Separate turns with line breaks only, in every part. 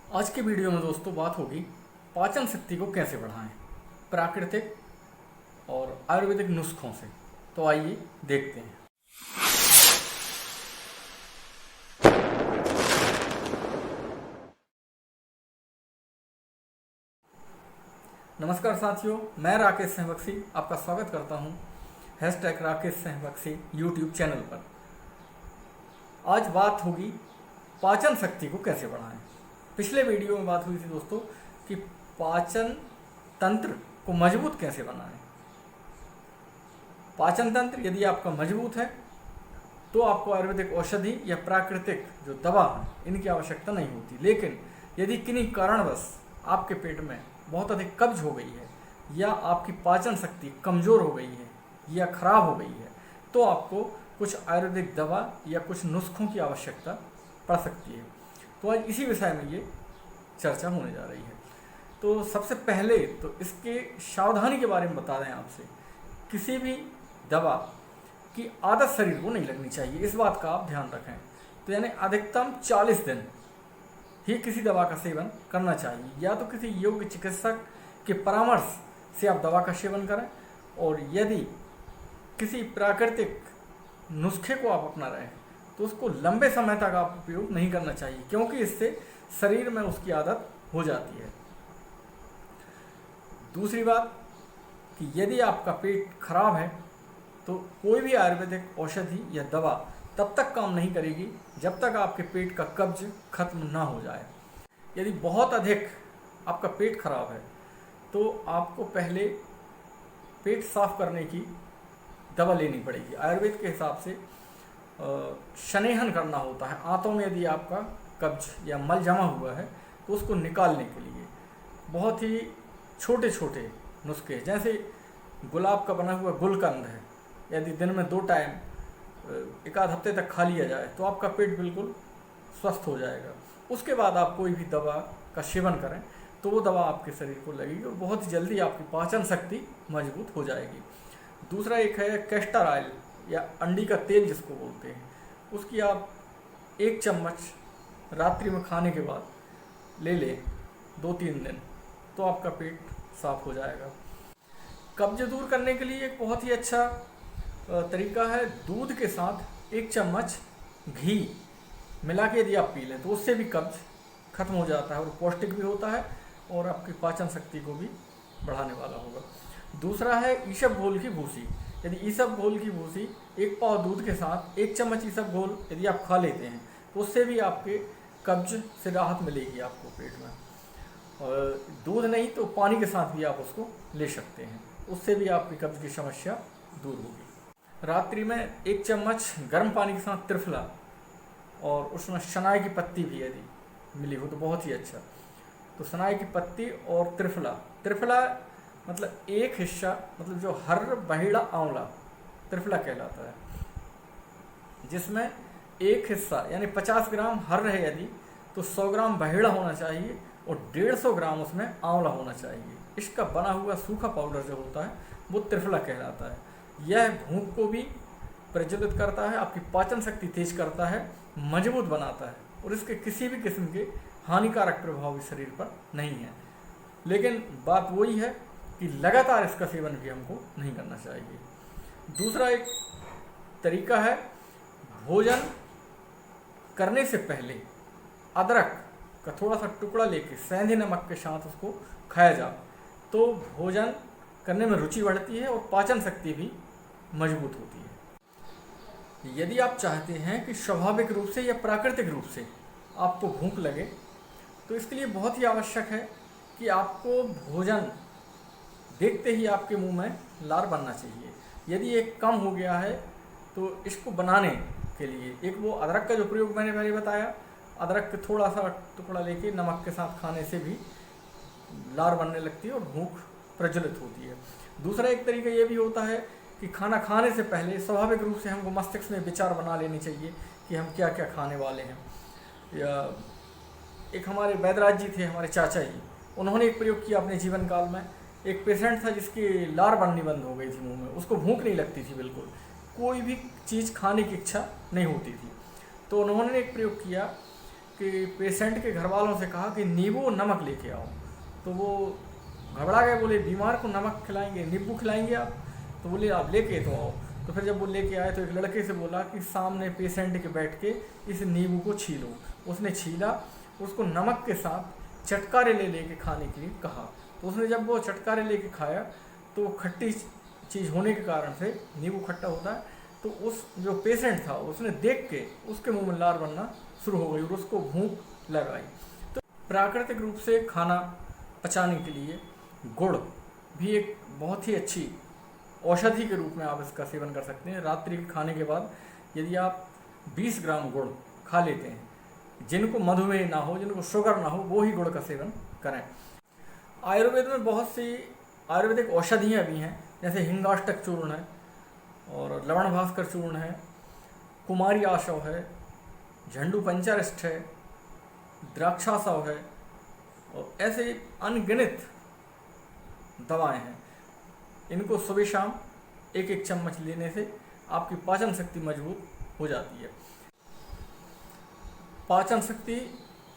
आज के वीडियो में दोस्तों बात होगी पाचन शक्ति को कैसे बढ़ाएं प्राकृतिक और आयुर्वेदिक नुस्खों से। तो आइए देखते हैं। नमस्कार साथियों, मैं राकेश सिंह बख्शी आपका स्वागत करता हूं #राकेश सिंह बख्शी यूट्यूब चैनल पर। आज बात होगी पाचन शक्ति को कैसे बढ़ाएं। पिछले वीडियो में बात हुई थी दोस्तों कि पाचन तंत्र को मजबूत कैसे बनाएं। पाचन तंत्र यदि आपका मजबूत है तो आपको आयुर्वेदिक औषधि या प्राकृतिक जो दवा है इनकी आवश्यकता नहीं होती। लेकिन यदि किन्हीं कारणवश आपके पेट में बहुत अधिक कब्ज हो गई है या आपकी पाचन शक्ति कमज़ोर हो गई है या खराब हो गई है तो आपको कुछ आयुर्वेदिक दवा या कुछ नुस्खों की आवश्यकता पड़ सकती है। तो आज इसी विषय में ये चर्चा होने जा रही है। तो सबसे पहले तो इसके सावधानी के बारे में बता दें आपसे। किसी भी दवा की आदत शरीर को नहीं लगनी चाहिए, इस बात का आप ध्यान रखें। तो यानी अधिकतम 40 दिन ही किसी दवा का सेवन करना चाहिए। या तो किसी योग्य चिकित्सक के परामर्श से आप दवा का सेवन करें, और यदि किसी प्राकृतिक नुस्खे को आप अपना रहे हैं तो उसको लंबे समय तक आप उपयोग नहीं करना चाहिए, क्योंकि इससे शरीर में उसकी आदत हो जाती है। दूसरी बात कि यदि आपका पेट खराब है तो कोई भी आयुर्वेदिक औषधि या दवा तब तक काम नहीं करेगी जब तक आपके पेट का कब्ज खत्म ना हो जाए। यदि बहुत अधिक आपका पेट खराब है तो आपको पहले पेट साफ करने की दवा लेनी पड़ेगी। आयुर्वेद के हिसाब से शनेहन करना होता है। आंतों में यदि आपका कब्ज या मल जमा हुआ है तो उसको निकालने के लिए बहुत ही छोटे छोटे नुस्खे, जैसे गुलाब का बना हुआ गुलकंद है, यदि दिन में 2 टाइम एक आध हफ्ते तक खा लिया जाए तो आपका पेट बिल्कुल स्वस्थ हो जाएगा। उसके बाद आप कोई भी दवा का सेवन करें तो वो दवा आपके शरीर को लगेगी और बहुत ही जल्दी आपकी पाचन शक्ति मजबूत हो जाएगी। दूसरा एक है कैस्टर ऑयल या अंडी का तेल जिसको बोलते हैं, उसकी आप 1 चम्मच रात्रि में खाने के बाद ले लें 2-3 दिन, तो आपका पेट साफ हो जाएगा। कब्ज दूर करने के लिए एक बहुत ही अच्छा तरीका है, दूध के साथ 1 चम्मच घी मिला के यदि आप पी लें तो उससे भी कब्ज खत्म हो जाता है और पौष्टिक भी होता है और आपकी पाचन शक्ति को भी बढ़ाने वाला होगा। दूसरा है ईसबगोल की भूसी। यदि ईसबगोल की भूसी 1 पाव दूध के साथ 1 चम्मच ईसबगोल यदि आप खा लेते हैं तो उससे भी आपके कब्ज से राहत मिलेगी आपको पेट में। और दूध नहीं तो पानी के साथ भी आप उसको ले सकते हैं, उससे भी आपकी कब्ज की समस्या दूर होगी। रात्रि में 1 चम्मच गर्म पानी के साथ त्रिफला और उसमें शनाय की पत्ती भी यदि मिली हो तो बहुत ही अच्छा। तो शनाय की पत्ती और त्रिफला मतलब एक हिस्सा, मतलब जो हर्र बहेड़ा आंवला त्रिफला कहलाता है, जिसमें एक हिस्सा यानी 50 ग्राम हर्र है यदि तो 100 ग्राम बहेड़ा होना चाहिए और 150 ग्राम उसमें आंवला होना चाहिए। इसका बना हुआ सूखा पाउडर जो होता है वो त्रिफला कहलाता है। यह भूख को भी प्रज्वलित करता है, आपकी पाचन शक्ति तेज करता है, मजबूत बनाता है और इसके किसी भी किस्म के हानिकारक प्रभाव भी शरीर पर नहीं है। लेकिन बात वही है कि लगातार इसका सेवन भी हमको नहीं करना चाहिए। दूसरा एक तरीका है, भोजन करने से पहले अदरक का थोड़ा सा टुकड़ा लेके सेंधे नमक के साथ उसको खाया जाए तो भोजन करने में रुचि बढ़ती है और पाचन शक्ति भी मजबूत होती है। यदि आप चाहते हैं कि स्वाभाविक रूप से या प्राकृतिक रूप से आपको भूख लगे तो इसके लिए बहुत ही आवश्यक है कि आपको भोजन देखते ही आपके मुंह में लार बनना चाहिए। यदि ये कम हो गया है तो इसको बनाने के लिए एक वो अदरक का जो प्रयोग मैंने पहले बताया, अदरक का थोड़ा सा टुकड़ा लेके नमक के साथ खाने से भी लार बनने लगती है और भूख प्रज्वलित होती है। दूसरा एक तरीका ये भी होता है कि खाना खाने से पहले स्वाभाविक रूप से हमको मस्तिष्क में विचार बना लेने चाहिए कि हम क्या क्या खाने वाले हैं। या एक हमारे वैद्यराज जी थे, हमारे चाचा जी, उन्होंने एक प्रयोग किया अपने जीवन काल में। एक पेशेंट था जिसकी लार बननी बंद हो गई थी मुंह में, उसको भूख नहीं लगती थी, बिल्कुल कोई भी चीज़ खाने की इच्छा नहीं होती थी। तो उन्होंने एक प्रयोग किया कि पेशेंट के घर वालों से कहा कि नींबू नमक लेके आओ। तो वो घबरा गए, बोले बीमार को नमक खिलाएंगे, नींबू खिलाएंगे आप? तो बोले आप लेके तो आओ। तो फिर जब वो लेके आए तो एक लड़के से बोला कि सामने पेशेंट के बैठ के इस नींबू को छीलो। उसने छीला, उसको नमक के साथ चटकारे ले लेके खाने के लिए कहा। तो उसने जब वो चटकारे लेके खाया तो खट्टी चीज़ होने के कारण से, नींबू खट्टा होता है, तो उस जो पेशेंट था उसने देख के उसके मुंह में लार बनना शुरू हो गई और उसको भूख लग आई। तो प्राकृतिक रूप से खाना पचाने के लिए गुड़ भी एक बहुत ही अच्छी औषधि के रूप में आप इसका सेवन कर सकते हैं। रात्रि के खाने के बाद यदि आप 20 ग्राम गुड़ खा लेते हैं, जिनको मधुमेह ना हो, जिनको शुगर ना हो, वो ही गुड़ का सेवन करें। आयुर्वेद में बहुत सी आयुर्वेदिक औषधियाँ भी हैं, जैसे हिंगाष्टक चूर्ण है और लवण भास्कर चूर्ण है, कुमारी आशव है, झंडू पंचारिष्ट है, द्राक्षासव है और ऐसे अनगिनत दवाएं हैं। इनको सुबह शाम एक एक चम्मच लेने से आपकी पाचन शक्ति मजबूत हो जाती है। पाचन शक्ति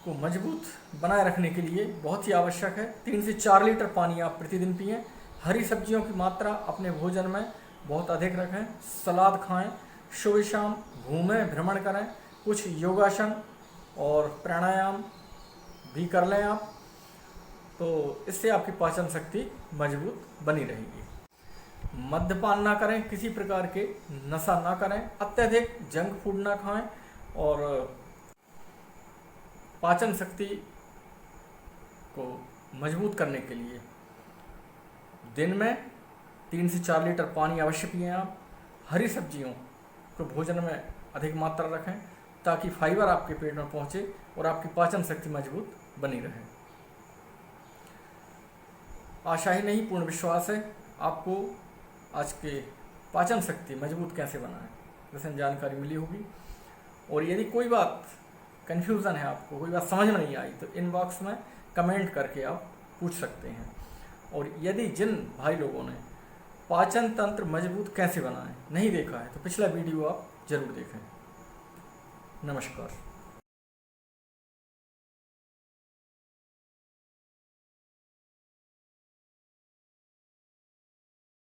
को मजबूत बनाए रखने के लिए बहुत ही आवश्यक है 3 से 4 लीटर पानी आप प्रतिदिन पिएं। हरी सब्जियों की मात्रा अपने भोजन में बहुत अधिक रखें, सलाद खाएं, सुबह शाम घूमें, भ्रमण करें, कुछ योगासन और प्राणायाम भी कर लें आप, तो इससे आपकी पाचन शक्ति मजबूत बनी रहेगी। मद्यपान ना करें, किसी प्रकार के नशा ना करें, अत्यधिक जंक फूड ना खाएं और पाचन शक्ति को मजबूत करने के लिए दिन में 3 से 4 लीटर पानी अवश्य पिएं आप। हरी सब्जियों को भोजन में अधिक मात्रा रखें ताकि फाइबर आपके पेट में पहुंचे और आपकी पाचन शक्ति मजबूत बनी रहे। आशा ही नहीं, पूर्ण विश्वास है आपको आज के पाचन शक्ति मजबूत कैसे बनाएं जैसे जानकारी मिली होगी। और यदि कोई बात कन्फ्यूज़न है, आपको कोई बात समझ में नहीं आई, तो इनबॉक्स में कमेंट करके आप पूछ सकते हैं। और यदि जिन भाई लोगों ने पाचन तंत्र मजबूत कैसे बनाएं नहीं देखा है, तो पिछला वीडियो आप जरूर देखें। नमस्कार।